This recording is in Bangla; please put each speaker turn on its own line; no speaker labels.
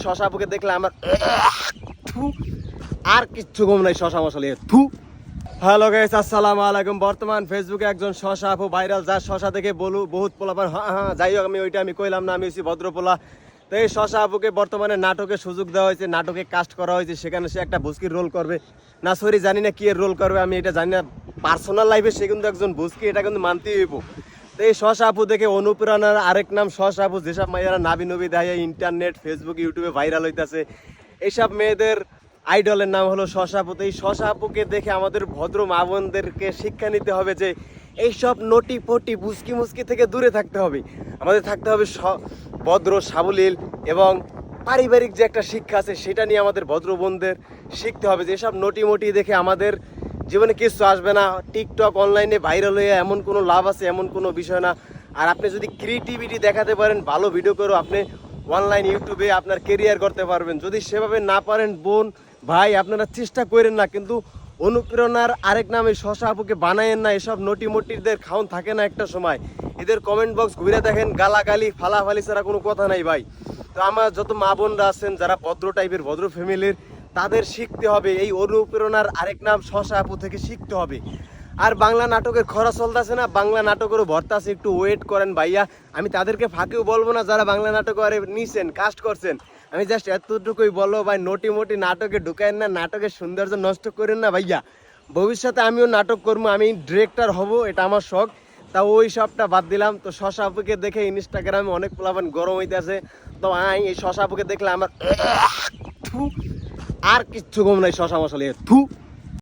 শশা আপুকে দেখলে আমার থু, আর কিচ্ছু কম নাই শশা মশলা থু। হ্যালো গাইস, আসসালামু আলাইকুম। বর্তমান ফেসবুকে একজন শশা আপু ভাইরাল, যার শশা দেখে বলু বহুত পোলাপান হ্যাঁ যাই হোক, আমি কইলাম না, আমি হচ্ছি ভদ্রপোলা। তো এই শশা আপুকে বর্তমানে নাটকের সুযোগ দেওয়া হয়েছে, নাটকে কাস্ট করা হয়েছে, সেখানে সে একটা বুস্কির রোল করবে না, সরি জানি না কি এর রোল করবে, আমি এটা জানি না। পার্সোনাল লাইফে সে কিন্তু একজন বুস্কি, এটা কিন্তু মানতেই হইব। তো এই শশা আপু দেখে অনুপ্রেরণার আরেক নাম শশা আপু, যেসব মাইয়ারা নাবি নবী দেয় ইন্টারনেট ফেসবুক ইউটিউবে ভাইরাল হইতেছে, এইসব মেয়েদের আইডলের নাম হলো শশা আপু। তো এই শশা আপুকে দেখে আমাদের ভদ্র মা বোনদেরকে শিক্ষা নিতে হবে যে এইসব নটি ফটি বুসকি মুসকি থেকে দূরে থাকতে হবে। আমাদের থাকতে হবে ভদ্র সাবলীল এবং পারিবারিক যে একটা শিক্ষা আছে সেটা নিয়ে আমাদের ভদ্র বোনদের শিখতে হবে, যে এসব নটি মটি দেখে আমাদের জীবনে কিছু আসবে না। টিকটক অনলাইনে ভাইরাল হয়ে এমন কোনো লাভ আছে এমন কোনো বিষয় না। আর আপনি যদি ক্রিয়েটিভিটি দেখাতে পারেন, ভালো ভিডিও করে আপনি অনলাইন ইউটিউবে আপনার কেরিয়ার করতে পারবেন। যদি সেভাবে না পারেন বোন ভাই, আপনারা চেষ্টা করেন না, কিন্তু অনুপ্রেরণার আরেক নাম এই শশা আপুকে বানায়েন না। এসব নটি মটিদের খাওন থাকে না একটা সময়। এদের কমেন্ট বক্স ঘুরে দেখেন, গালাগালি ফালাফালি ছাড়া কোনো কথা নাই ভাই। তো আমার যত মা বোনরা আছেন যারা ভদ্র টাইপের ভদ্র ফ্যামিলির, তাদের শিখতে হবে এই অনুপ্রেরণার আরেক নাম শশা আপু থেকে শিখতে হবে। আর বাংলা নাটকের খরা চলতেছে না, বাংলা নাটকেরও ভর্তা আছে, একটু ওয়েট করেন ভাইয়া। আমি তাদেরকে ফাঁকেও বলবো না যারা বাংলা নাটক আরে নিছেন কাস্ট করছেন, আমি জাস্ট এতটুকুই বলবো ভাই, নটি মোটি নাটকে ঢুকায়েন না, নাটকের সৌন্দর্য নষ্ট করেন না ভাইয়া। ভবিষ্যতে আমিও নাটক করবো, আমি ডিরেক্টর হব, এটা আমার শখ। তা ওই সবটা বাদ দিলাম। তো শশা আপুকে দেখে ইনস্টাগ্রামে অনেক পোলাপান গরম হইতেছে। তো এই শশা আপুকে দেখলে আমার থু, আর কিচ্ছু কম নাই শশা মশলা থু।